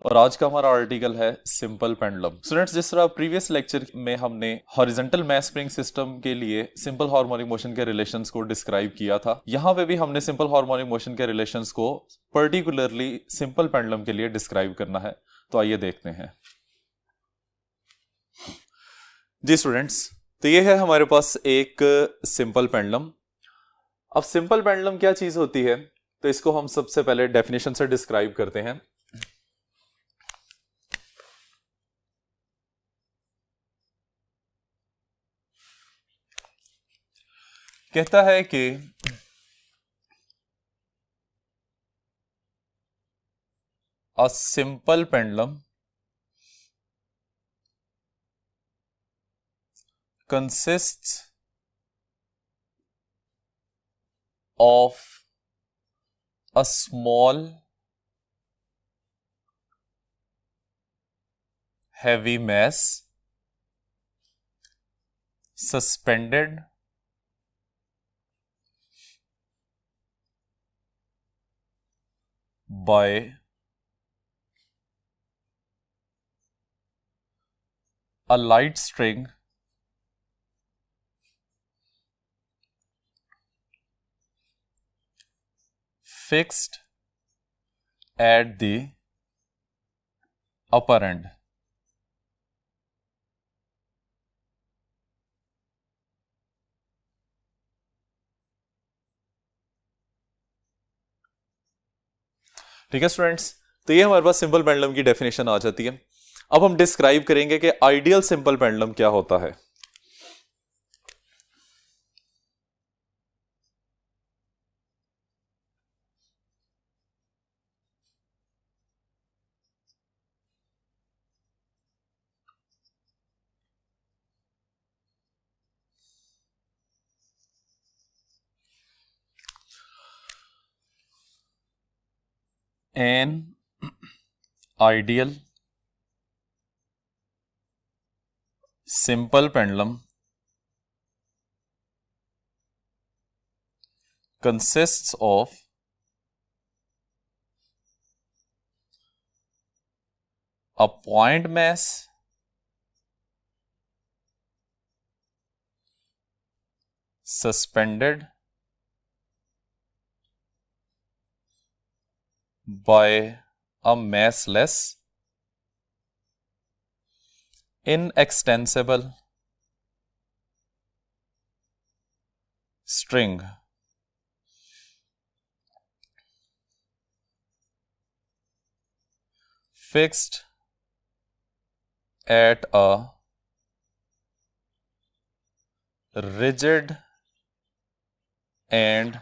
और आज का हमारा आर्टिकल है सिंपल पेंडुलम। स्टूडेंट्स, जिस तरह प्रीवियस लेक्चर में हमने हॉरिजॉन्टल मैस स्प्रिंग सिस्टम के लिए सिंपल हार्मोनिक मोशन के रिलेशंस को डिस्क्राइब किया था, यहां पे भी हमने सिंपल हार्मोनिक मोशन के रिलेशंस को पर्टिकुलरली सिंपल पेंडुलम के लिए डिस्क्राइब करना है। तो आइए देखते हैं। जी स्टूडेंट्स, तो ये है हमारे पास एक सिंपल पेंडुलम। अब सिंपल पेंडुलम क्या चीज होती है, तो इसको हम सबसे पहले डेफिनेशन से डिस्क्राइब करते हैं। कहता है कि a simple pendulum consists of a small heavy mass suspended by a light string fixed at the upper end. ठीक है स्टूडेंट्स, तो ये हमारे पास सिंपल पेंडुलम की डेफिनेशन आ जाती है। अब हम डिस्क्राइब करेंगे कि आइडियल सिंपल पेंडुलम क्या होता है। An ideal simple pendulum consists of a point mass suspended by a massless inextensible string fixed at a rigid and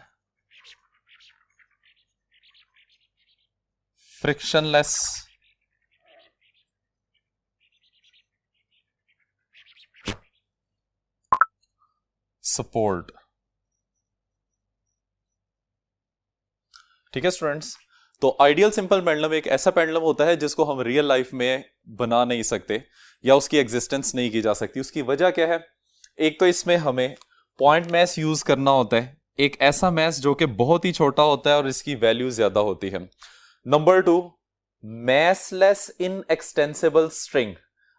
frictionless support। ठीक है स्टूडेंट्स, तो आइडियल सिंपल पेंडुलम एक ऐसा पेंडुलम होता है जिसको हम रियल लाइफ में बना नहीं सकते या उसकी एग्जिस्टेंस नहीं की जा सकती। उसकी वजह क्या है? एक तो इसमें हमें पॉइंट मैस यूज करना होता है, एक ऐसा मैस जो कि बहुत ही छोटा होता है और इसकी वैल्यू ज्यादा होती है। नंबर 2, मैसलेस इन एक्सटेंसिबल स्ट्रिंग।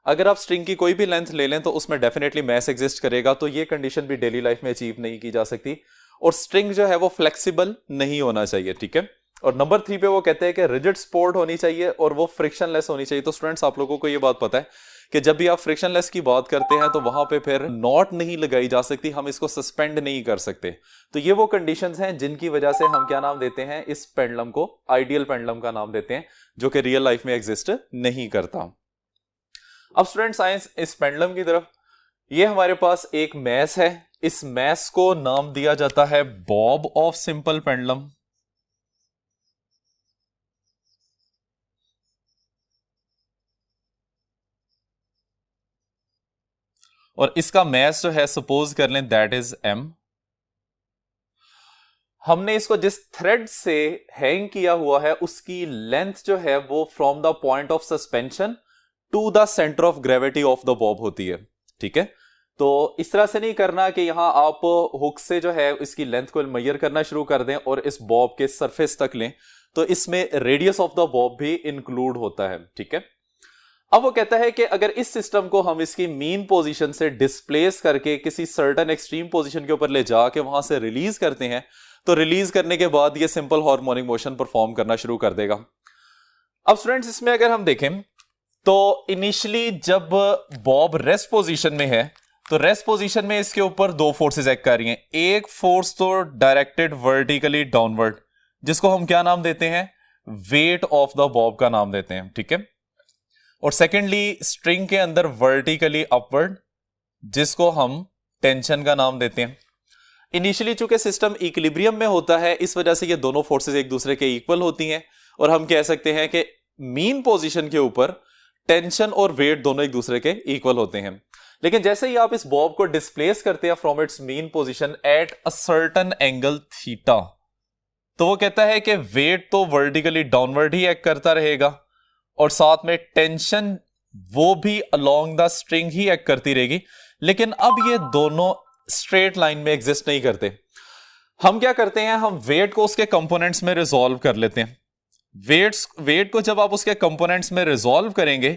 अगर आप स्ट्रिंग की कोई भी लेंथ ले लें तो उसमें डेफिनेटली मैस एग्जिस्ट करेगा, तो ये कंडीशन भी डेली लाइफ में अचीव नहीं की जा सकती। और स्ट्रिंग जो है वो फ्लेक्सिबल नहीं होना चाहिए। ठीक है, और नंबर 3 पे वो कहते हैं कि रिजिड सपोर्ट होनी चाहिए और वो फ्रिक्शनलेस होनी चाहिए। तो स्टूडेंट्स, आप लोगों को ये बात पता है कि जब भी आप फ्रिक्शनलेस की बात करते हैं तो वहां पे फिर नॉट नहीं लगाई जा सकती, हम इसको सस्पेंड नहीं कर सकते। तो ये वो कंडीशंस हैं जिनकी वजह से हम क्या नाम देते हैं, इस पेंडुलम को आइडियल पेंडुलम का नाम देते हैं, जो कि रियल लाइफ में एग्जिस्ट नहीं करता। अब स्टूडेंट्स आए इस पेंडुलम की तरफ। ये हमारे पास एक मैस है, इस मैस को नाम दिया जाता है बॉब ऑफ सिंपल पेंडुलम। और इसका मैस जो है सपोज कर लें दैट इज m। हमने इसको जिस थ्रेड से हैंग किया हुआ है उसकी लेंथ जो है वो from the point of suspension to the centre of gravity of the bob होती है। ठीक है, तो इस तरह से नहीं करना कि यहां आप हुक से जो है इसकी लेंथ को मेजर करना शुरू कर दें और इस बॉब के सरफेस तक लें, तो इसमें रेडियस ऑफ द बॉब भी इंक्लूड होता है, ठीक है। अब वो कहता है कि अगर इस सिस्टम को हम इसकी मीन पोजीशन से डिस्प्लेस करके किसी सर्टेन एक्सट्रीम पोजीशन के ऊपर ले जाके वहां से रिलीज करते हैं, तो रिलीज करने के बाद ये सिंपल हार्मोनिक मोशन परफॉर्म करना शुरू कर देगा। अब स्टूडेंट्स इसमें अगर हम देखें तो इनिशियली जब बॉब रेस्ट पोजीशन में है, तो रेस्ट पोजीशन में इसके ऊपर दो फोर्सेस एक्ट कर रही हैं। एक फोर्स तो डायरेक्टेड वर्टिकली डाउनवर्ड, जिसको हम क्या नाम देते हैं, वेट ऑफ द बॉब का नाम देते हैं, ठीक है। और सेकेंडली स्ट्रिंग के अंदर वर्टिकली अपवर्ड, जिसको हम टेंशन का नाम देते हैं। इनिशियली चूंकि सिस्टम इक्विलिब्रियम में होता है, इस वजह से ये दोनों फोर्सेस एक दूसरे के इक्वल होती हैं और हम कह सकते हैं कि मीन पोजीशन के ऊपर टेंशन और वेट दोनों एक दूसरे के इक्वल होते हैं। लेकिन जैसे ही आप इस बॉब को डिस्प्लेस करते हैं from its mean position at a certain angle theta, तो वो कहता है कि वेट तो वर्टिकली डाउनवर्ड ही एक्ट करता रहेगा और साथ में टेंशन वो भी along the string he act करती रहेगी। लेकिन अब ये दोनों स्ट्रेट लाइन में एग्जिस्ट नहीं करते। हम क्या करते हैं, हम वेट को उसके कंपोनेंट्स में रिजॉल्व कर लेते हैं। वेट को जब आप उसके कंपोनेंट्स में रिजॉल्व करेंगे,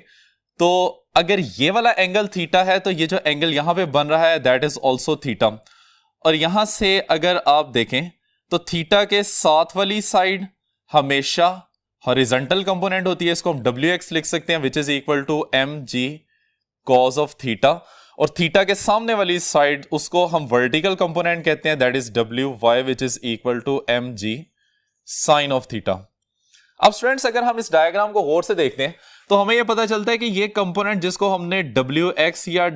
तो अगर ये वाला एंगल थीटा है, तो ये जो एंगल यहां पे बन रहा है दैट इज ऑल्सो थीटा। और यहां से अगर आप देखें तो थीटा के साथ वाली साइड हमेशा हॉरिजॉन्टल कंपोनेंट होती है, इसको हम wx लिख सकते हैं, which is equal to mg cos of theta. और थीटा के सामने वाली साइड उसको हम वर्टिकल कंपोनेंट कहते हैं, that is wy which is equal to mg sin of theta. अब स्टूडेंट्स अगर हम इस डायग्राम को गौर से देखते हैं तो हमें यह पता चलता है कि ये कंपोनेंट जिसको हमने wx या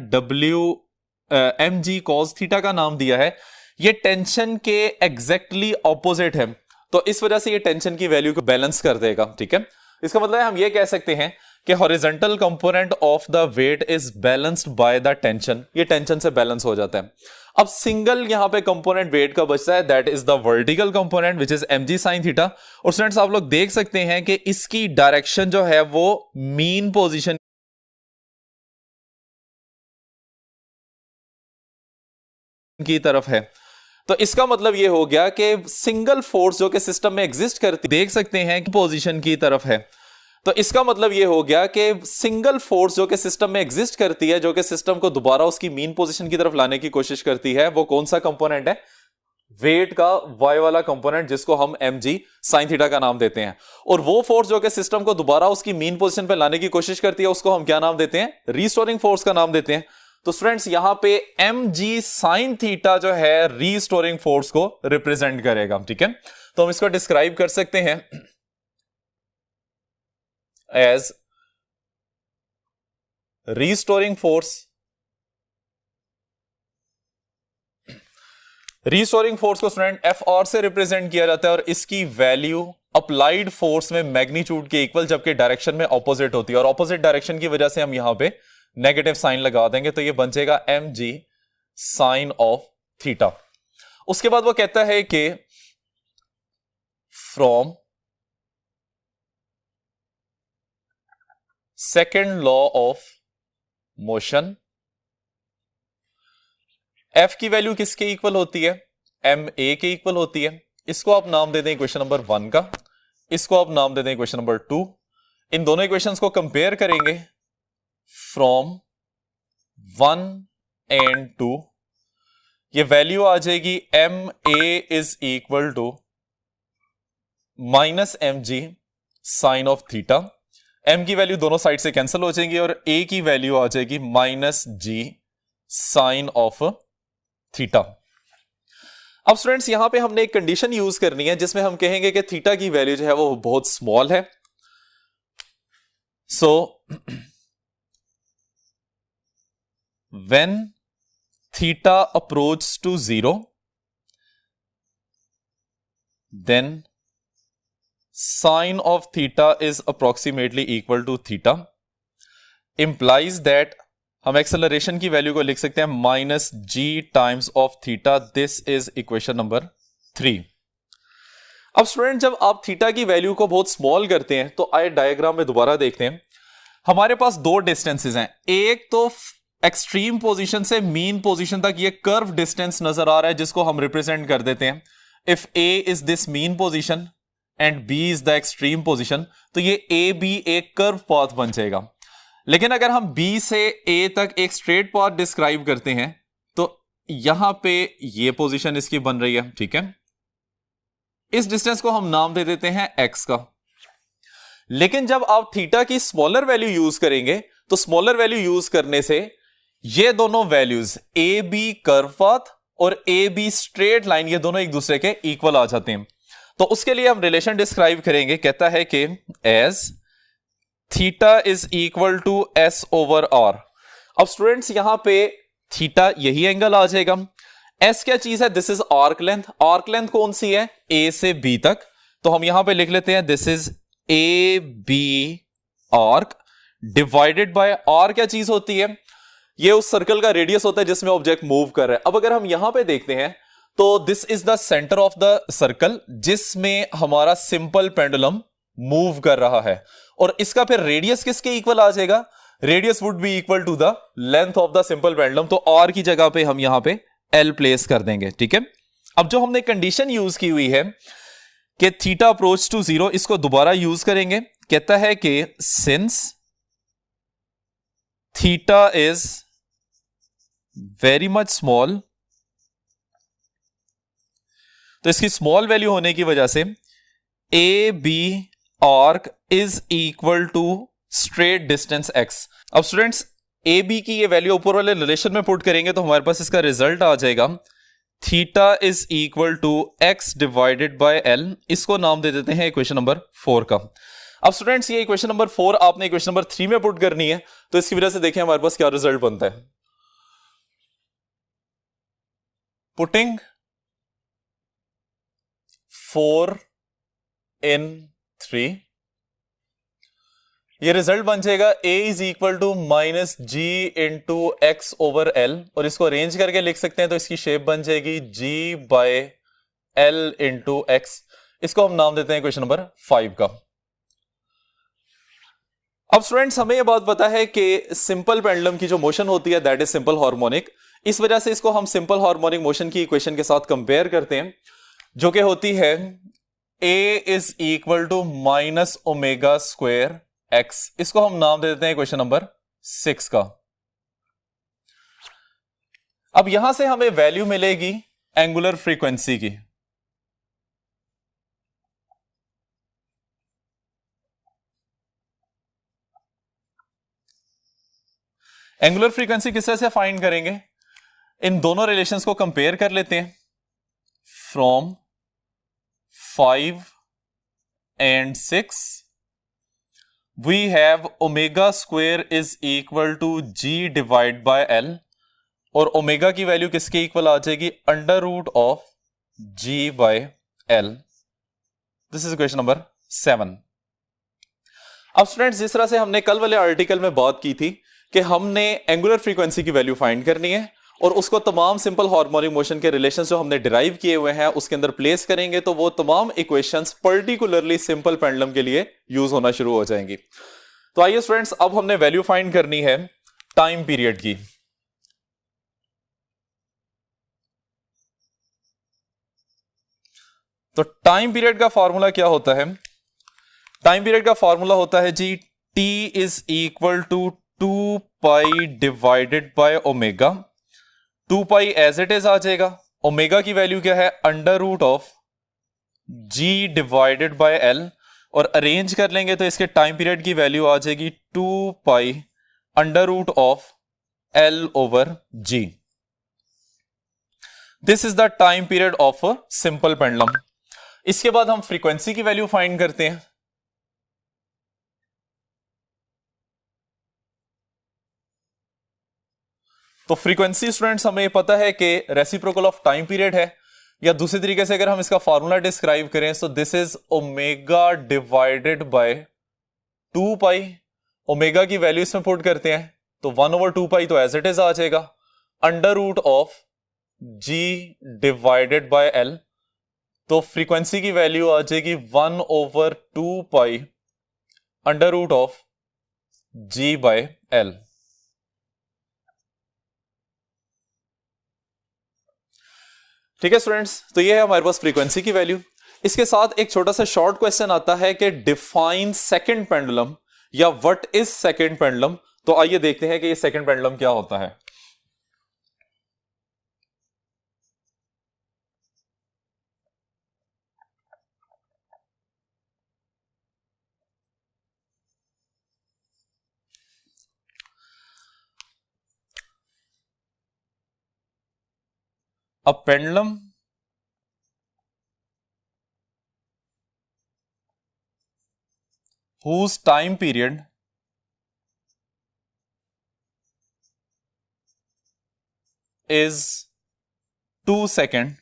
mg cos थीटा का नाम दिया है, ये टेंशन के एग्जैक्टली ऑपोजिट है। तो इस वजह से ये टेंशन की वैल्यू को बैलेंस कर देगा, ठीक है। इसका मतलब है हम ये कह सकते हैं कि horizontal component of the weight is balanced by the tension, ये टेंशन से बैलेंस हो जाता है। अब सिंगल यहां पे कंपोनेंट वेट का बचता है, that is the vertical component which is mg sin theta. और स्टूडेंट्स आप लोग देख सकते हैं कि इसकी डायरेक्शन जो है वो मीन पोजीशन की तरफ है। तो इसका मतलब यह हो गया कि सिंगल फोर्स जो कि सिस्टम में एग्जिस्ट करती, देख सकते हैं कि पोजीशन की तरफ है। तो इसका मतलब यह हो गया कि सिंगल फोर्स जो कि सिस्टम में एग्जिस्ट करती है, जो कि सिस्टम को दोबारा उसकी मीन पोजीशन की तरफ लाने की कोशिश करती है, वो कौन सा कंपोनेंट है, वेट का y वाला कंपोनेंट, जिसको हम mg sin थीटा का नाम देते हैं। और वो फोर्स जो कि सिस्टम को दोबारा उसकी मीन पोजीशन पर लाने की कोशिश करती है, उसको हम क्या नाम देते हैं, रीस्टोरिंग फोर्स का नाम देते हैं। तो स्टूडेंट्स यहां पे mg sin थीटा जो है रीस्टोरिंग फोर्स को रिप्रेजेंट करेगा, ठीक है। तो हम इसको डिस्क्राइब कर सकते हैं as restoring force. Restoring force को स्टूडेंट Fr से रिप्रेजेंट किया जाता है और इसकी वैल्यू अप्लाइड फोर्स में मैग्नीट्यूड के इक्वल, जबकि डायरेक्शन में ऑपोजिट होती है। और ऑपोजिट डायरेक्शन की वजह से हम यहां पे नेगेटिव साइन लगा देंगे, तो ये बन जाएगा mg साइन ऑफ थीटा। उसके बाद वो कहता है कि from second law of motion, F की वैल्यू किसके इक्वल होती है, ma के इक्वल होती है। इसको आप नाम दे दें इक्वेशन नंबर 1 का, इसको आप नाम दे दें इक्वेशन नंबर 2। इन दोनों इक्वेशंस को कंपेयर करेंगे फ्रॉम 1 एंड 2, ये वैल्यू आ जाएगी ma is equal to minus mg sine of theta. m की वैल्यू दोनों साइड से कैंसिल हो जाएगी और a की वैल्यू आ जाएगी minus g sine of theta. अब स्टूडेंट्स यहां पे हमने एक कंडीशन यूज करनी है जिसमें हम कहेंगे कि थीटा की वैल्यू जो है वो बहुत स्मॉल है। So when theta approach to 0, then sine of theta is approximately equal to theta, implies that हम एक्सेलरेशन की वैल्यू को लिख सकते हैं minus g times of theta. This is equation number 3। अब स्टूडेंट जब आप थीटा की वैल्यू को बहुत स्मॉल करते हैं, तो आए डायग्राम में दोबारा देखते हैं, हमारे पास दो डिस्टेंसेस हैं। एक तो एक्सट्रीम पोजीशन से मीन पोजीशन तक ये कर्व डिस्टेंस नजर आ रहा है, जिसको हम रिप्रेजेंट कर देते हैं, if a is this mean position and B is the extreme position, तो ये ए बी एक कर्व पाथ बन जाएगा। लेकिन अगर हम बी से ए तक एक स्ट्रेट पाथ डिस्क्राइब करते हैं तो यहां पे ये पोजीशन इसकी बन रही है, ठीक है। इस डिस्टेंस को हम नाम दे देते हैं एक्स का। लेकिन जब आप थीटा की स्मॉलर वैल्यू यूज करेंगे तो स्मॉलर वैल्यू यूज करने से ये दोनों values A B curve path और ए बी स्ट्रेट लाइन ये दोनों एक दूसरे के इक्वल आ जाते हैं। तो उसके लिए हम रिलेशन डिस्क्राइब करेंगे, कहता है कि as theta is equal to S over R. अब स्टूडेंट्स यहां पे थीटा यही एंगल आ जाएगा। एस क्या चीज है? This is arc length. Arc length कौन सी है? ए से बी तक। तो हम यहां पे लिख लेते हैं this is A B arc divided by R क्या चीज होती है? ये उस सर्कल का रेडियस होता है जिसमें ऑब्जेक्ट मूव कर रहा है। अब अगर हम यहां पे देखते हैं तो this is the centre of the circle जिसमें हमारा सिंपल पेंडुलम मूव कर रहा है। और इसका फिर रेडियस किसके इक्वल आ जाएगा? Radius would be equal to the length of the simple pendulum. तो आर की जगह पे हम यहां पे एल प्लेस कर देंगे, ठीक है। अब जो हमने कंडीशन यूज की हुई है कि थीटा अप्रोच टू जीरो, इसको दोबारा यूज करेंगे। कहता है कि since theta is very much small, तो इसकी स्मॉल वैल्यू होने की वजह से A B arc is equal to straight distance X. अब स्टूडेंट्स ए बी की ये वैल्यू ऊपर वाले रिलेशन में पुट करेंगे तो हमारे पास इसका रिजल्ट आ जाएगा theta is equal to X divided by L. इसको नाम दे देते हैं इक्वेशन नंबर 4 का। अब स्टूडेंट्स ये इक्वेशन नंबर 4 आपने इक्वेशन नंबर 3 में पुट करनी है, तो इसकी वजह से देखें हमारे पास क्या रिजल्ट बनता है। पुटिंग 4 in 3, ये रिजल्ट बन जाएगा a is equal to minus G into X over L, और इसको अरेंज करके लिख सकते हैं तो इसकी शेप बन जाएगी g by L into x. इसको हम नाम देते हैं क्वेश्चन नंबर 5 का। अब स्टूडेंट्स हमें यह बात पता है कि सिंपल पेंडुलम की जो मोशन होती है दैट इज सिंपल हार्मोनिक। इस वजह से इसको हम सिंपल हार्मोनिक मोशन की इक्वेशन के साथ कंपेयर करते हैं जो कि होती है a is equal to minus omega square X. इसको हम नाम दे देते हैं क्वेश्चन नंबर 6 का। अब यहां से हमें वैल्यू मिलेगी एंगुलर फ्रीक्वेंसी की। एंगुलर फ्रीक्वेंसी किस तरह से फाइंड करेंगे? इन दोनों रिलेशंस को कंपेयर कर लेते हैं। From 5 and 6 we have omega square is equal to g divided by l, और ओमेगा की वैल्यू किसके इक्वल आ जाएगी? Under root of g by l। This is question number 7। अब स्टूडेंट्स जिस तरह से हमने कल वाले आर्टिकल में बात की थी कि हमने एंगुलर फ्रीक्वेंसी की वैल्यू फाइंड करनी है और उसको तमाम सिंपल हार्मोनिक मोशन के रिलेशंस जो हमने डिराइव किए हुए हैं उसके अंदर प्लेस करेंगे तो वो तमाम इक्वेशंस पर्टिकुलरली सिंपल पेंडुलम के लिए यूज होना शुरू हो जाएंगी। तो आइए स्टूडेंट्स अब हमने वैल्यू फाइंड करनी है टाइम पीरियड की। तो टाइम पीरियड का फॉर्मूला क्या होता है? टाइम पीरियड का फॉर्मूला होता है जी t is equal to 2 pi divided by omega. 2 pi as it is आ जाएगा। ओमेगा की वैल्यू क्या है? Under root of g divided by l, और अरेंज कर लेंगे तो इसके टाइम पीरियड की वैल्यू आ जाएगी 2 pi under root of l over g। This is the time period of a simple pendulum. इसके बाद हम फ्रीक्वेंसी की वैल्यू फाइंड करते हैं। तो फ्रीक्वेंसी स्टूडेंट्स हमें पता है कि रेसिप्रोकल ऑफ टाइम पीरियड है, या दूसरे तरीके से अगर हम इसका फॉर्मूला डिस्क्राइब करें तो this is omega divided by 2 pi. Omega की वैल्यू इसमें पुट करते हैं तो 1 ओवर 2 पाई तो एज इट इज आ जाएगा। Under root of g divided by l, तो फ्रीक्वेंसी की वैल्यू आ जाएगी 1 over 2 pi under root of g बाय l। ठीक है स्टूडेंट्स, तो ये है हमारे पास फ्रीक्वेंसी की वैल्यू। इसके साथ एक छोटा सा शॉर्ट क्वेश्चन आता है कि डिफाइन सेकंड पेंडुलम या व्हाट इज सेकंड पेंडुलम। तो आइए देखते हैं कि ये सेकंड पेंडुलम क्या होता है। A pendulum whose time period is 2 seconds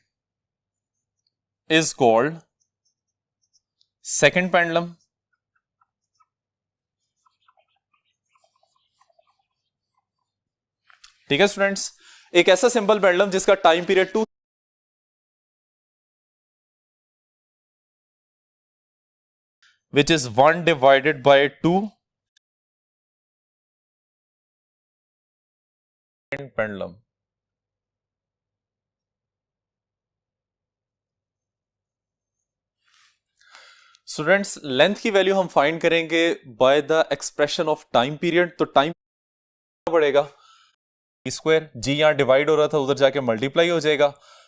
is called second pendulum। ठीक है स्टूडेंट्स, एक ऐसा सिंपल पेंडुलम जिसका time period 2 which is 1 divided by 2 pendulum। Students, length की वैल्यू हम फाइंड करेंगे by the expression of time period. तो time पड़ेगा स्क्वायर, जी यहां डिवाइड हो रहा था उधर जाके मल्टीप्लाई हो जाएगा,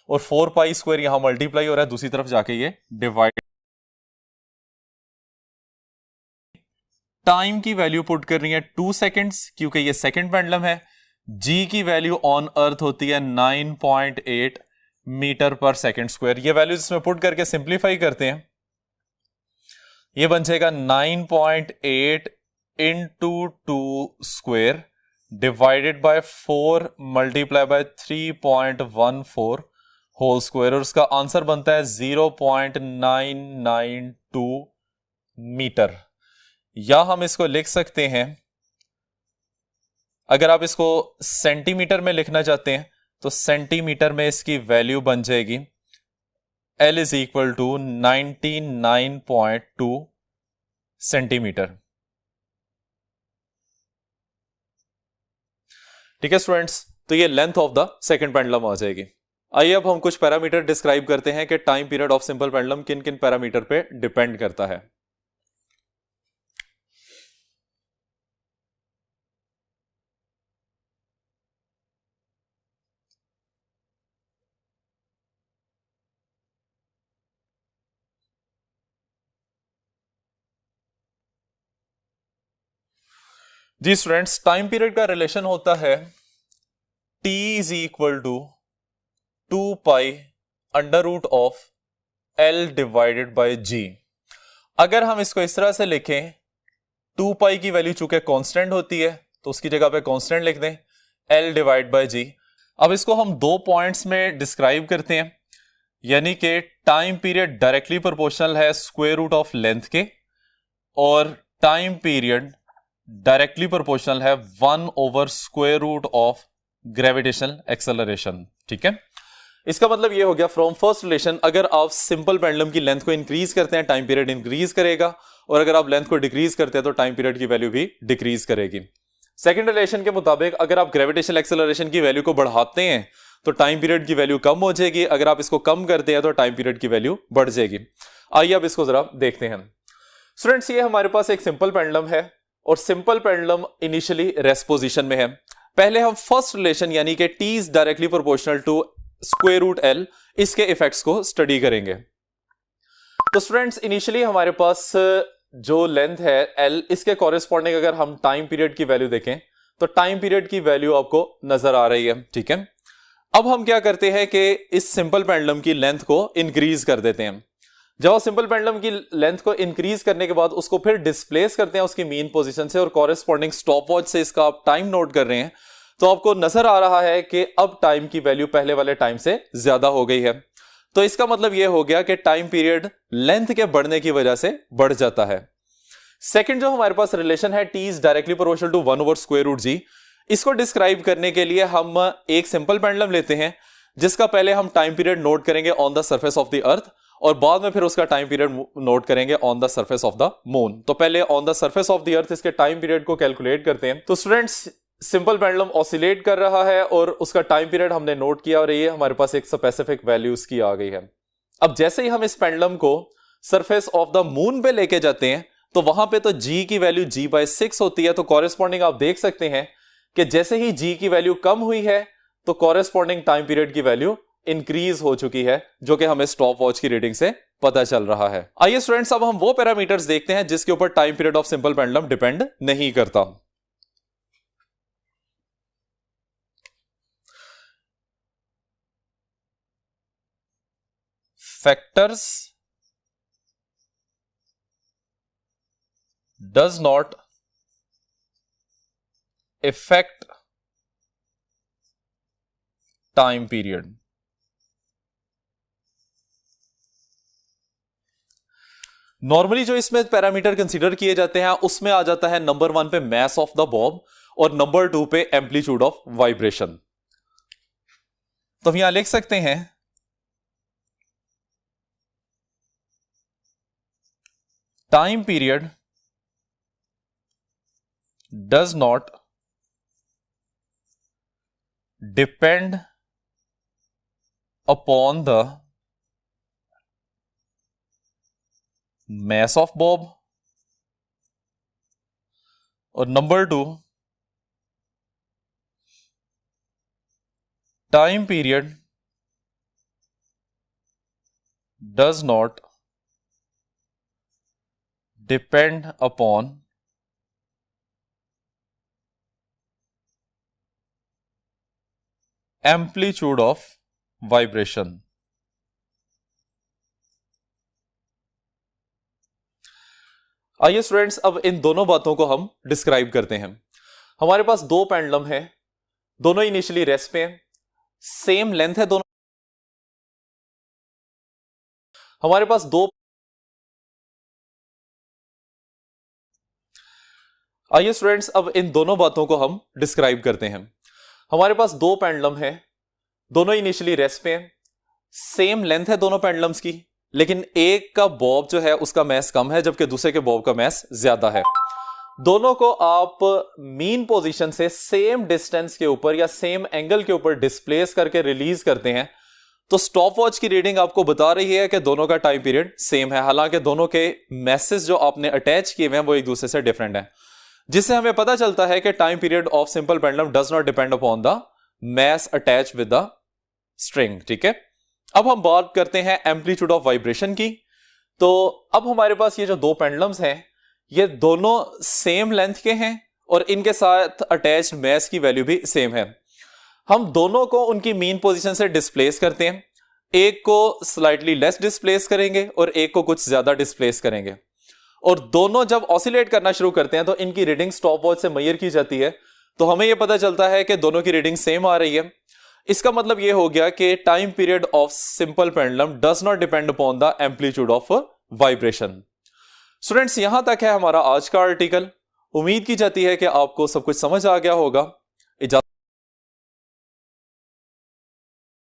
और 4 पाई स्क्वायर यहां मल्टीप्लाई हो रहा है दूसरी तरफ जाके ये डिवाइड। टाइम की वैल्यू पुट करनी है 2 सेकेंड्स क्योंकि ये सेकंड पेंडुलम है। जी की वैल्यू ऑन अर्थ होती है 9.8 मीटर पर सेकेंड स्क्वायर। ये वैल्यूज इसमें पुट करके सिंप्लीफाई करते हैं, ये बन जाएगा 9.8 into 2 square divided by 4 multiply by 3.14 whole square, और उसका आंसर बनता है 0.992 मीटर। या हम इसको लिख सकते हैं, अगर आप इसको सेंटीमीटर में लिखना चाहते हैं तो सेंटीमीटर में इसकी वैल्यू बन जाएगी L is equal to 99.2 centimetre. ठीक है स्टूडेंट्स, तो ये length of the second pendulum आ जाएगी। आइए अब हम कुछ पैरामीटर डिस्क्राइब करते हैं कि time period of simple pendulum किन किन पैरामीटर पे डिपेंड करता है। जी स्टूडेंट्स, टाइम पीरियड का रिलेशन होता है T is equal to 2 pi under root of L divided by G। अगर हम इसको इस तरह से लिखें, 2 पाई की वैल्यू चूंकि कांस्टेंट होती है तो उसकी जगह पे कांस्टेंट लिख दें, L डिवाइड बाय G। अब इसको हम 2 पॉइंट्स में डिस्क्राइब करते हैं, यानी कि टाइम पीरियड डायरेक्टली प्रोपोर्शनल है स्क्वायर रूट ऑफ लेंथ के, और टाइम पीरियड डायरेक्टली प्रोपोर्शनल है 1 over square root of gravitational acceleration. ठीक है, इसका मतलब ये हो गया फ्रॉम फर्स्ट रिलेशन, अगर आप सिंपल पेंडुलम की लेंथ को इंक्रीज करते हैं टाइम पीरियड इंक्रीज करेगा, और अगर आप लेंथ को डिक्रीज करते हैं तो टाइम पीरियड की वैल्यू भी डिक्रीज करेगी। सेकंड रिलेशन के मुताबिक अगर आप ग्रेविटेशनल एक्सेलरेशन की वैल्यू को बढ़ाते हैं तो टाइम पीरियड की वैल्यू कम हो जाएगी, अगर आप इसको कम करते हैं तो टाइम पीरियड की वैल्यू बढ़ जाएगी। आइए अब इसको जरा देखते हैं। स्टूडेंट्स, ये हमारे पास एक सिंपल पेंडुलम है और simple pendulum initially rest position में है। पहले हम फर्स्ट रिलेशन यानी कि T is directly proportional to square root L, इसके इफेक्ट्स को स्टडी करेंगे। तो स्टूडेंट्स, इनिशियली हमारे पास जो लेंथ है L, इसके कॉरेस्पॉन्डिंग अगर हम टाइम पीरियड की वैल्यू देखें तो टाइम पीरियड की वैल्यू आपको नजर आ रही है। ठीक है, अब हम क्या करते हैं कि इस सिंपल पेंडुलम की लेंथ को इंक्रीज कर देते हैं। जब सिंपल पेंडुलम की लेंथ को इंक्रीज करने के बाद उसको फिर डिस्प्लेस करते हैं उसकी मीन पोजीशन से, और कॉरेस्पॉन्डिंग स्टॉपवॉच से इसका आप टाइम नोट कर रहे हैं, तो आपको नजर आ रहा है कि अब टाइम की वैल्यू पहले वाले टाइम से ज्यादा हो गई है। तो इसका मतलब यह हो गया कि टाइम पीरियड लेंथ के बढ़ने की वजह से बढ़ जाता है। सेकंड जो हमारे पास रिलेशन है T is directly proportional to 1 over square root G, इसको डिस्क्राइब करने के लिए हम एक सिंपल पेंडुलम लेते हैं जिसका पहले हम टाइम पीरियड नोट करेंगे on the surface of the earth, और बाद में फिर उसका टाइम पीरियड नोट करेंगे on the surface of the moon. तो पहले on the surface of the earth इसके टाइम पीरियड को कैलकुलेट करते हैं। तो स्टूडेंट्स, सिंपल पेंडुलम ऑसिलेट कर रहा है और उसका टाइम पीरियड हमने नोट किया, और ये हमारे पास एक स्पेसिफिक वैल्यू उसकी आ गई है। अब जैसे ही हम इस पेंडुलम को सरफेस ऑफ द मून पे लेके जाते हैं तो वहां पे तो g की वैल्यू g/6 होती है, तो कॉरेस्पॉन्डिंग आप देख सकते हैं कि जैसे ही g की वैल्यू कम हुई है तो कॉरेस्पॉन्डिंग टाइम पीरियड की वैल्यू इंक्रीज हो चुकी है, जो कि हमें स्टॉप वॉच की रीडिंग से पता चल रहा है। आइए स्टूडेंट्स, अब हम वो पैरामीटर्स देखते हैं जिसके ऊपर time period of simple pendulum depend नहीं करता। Factors does not affect time period। Normally जो इसमें पैरामीटर कंसीडर किए जाते हैं उसमें आ जाता है नंबर 1 पे मैस ऑफ द बॉब और नंबर 2 पे एम्पलीट्यूड ऑफ वाइब्रेशन। तो हम यहां लिख सकते हैं time period does not depend upon the mass of bob और number 2 time period does not depend upon amplitude of vibration. आइए स्टूडेंट्स, अब इन दोनों बातों को हम डिस्क्राइब करते हैं। हमारे पास दो पेंडुलम है, दोनों इनिशियली रेस्ट पे हैं, सेम लेंथ है दोनों। हमारे पास दो आइए स्टूडेंट्स, अब इन दोनों बातों को हम डिस्क्राइब करते हैं। हमारे पास दो पेंडुलम है, दोनों इनिशियली रेस्ट पे हैं, सेम लेंथ है दोनों पेंडुलम्स की, लेकिन एक का बॉब जो है उसका मैस कम है जबकि दूसरे के बॉब का मैस ज्यादा है। दोनों को आप मीन पोजीशन से सेम डिस्टेंस के ऊपर या सेम एंगल के ऊपर डिस्प्लेस करके रिलीज करते हैं तो स्टॉप वॉच की रीडिंग आपको बता रही है कि दोनों का टाइम पीरियड सेम है, हालांकि दोनों के मैसेज जो आपने अटैच किए हुए हैं वो एक दूसरे से डिफरेंट है, जिससे हमें पता चलता है कि time period of simple pendulum does not depend upon the mass attach with the string. ठीक है, अब हम बात करते हैं एम्पलीट्यूड ऑफ वाइब्रेशन की। तो अब हमारे पास ये जो दो पेंडुलम्स हैं ये दोनों सेम लेंथ के हैं और इनके साथ अटैच्ड मैस की वैल्यू भी सेम है। हम दोनों को उनकी मीन पोजीशन से डिस्प्लेस करते हैं, एक को स्लाइटली लेस डिस्प्लेस करेंगे और एक को कुछ ज्यादा डिस्प्लेस करेंगे, और दोनों जब ऑसिलेट करना शुरू करते हैं तो इनकी रीडिंग स्टॉप वॉच से मेजर की जाती है, तो हमें यह पता चलता है कि दोनों की रीडिंग सेम आ रही है। इसका मतलब यह हो गया कि time period of simple pendulum does not depend upon the amplitude of vibration. Students, यहां तक है हमारा आज का आर्टिकल। उम्मीद की जाती है कि आपको सब कुछ समझ आ गया होगा।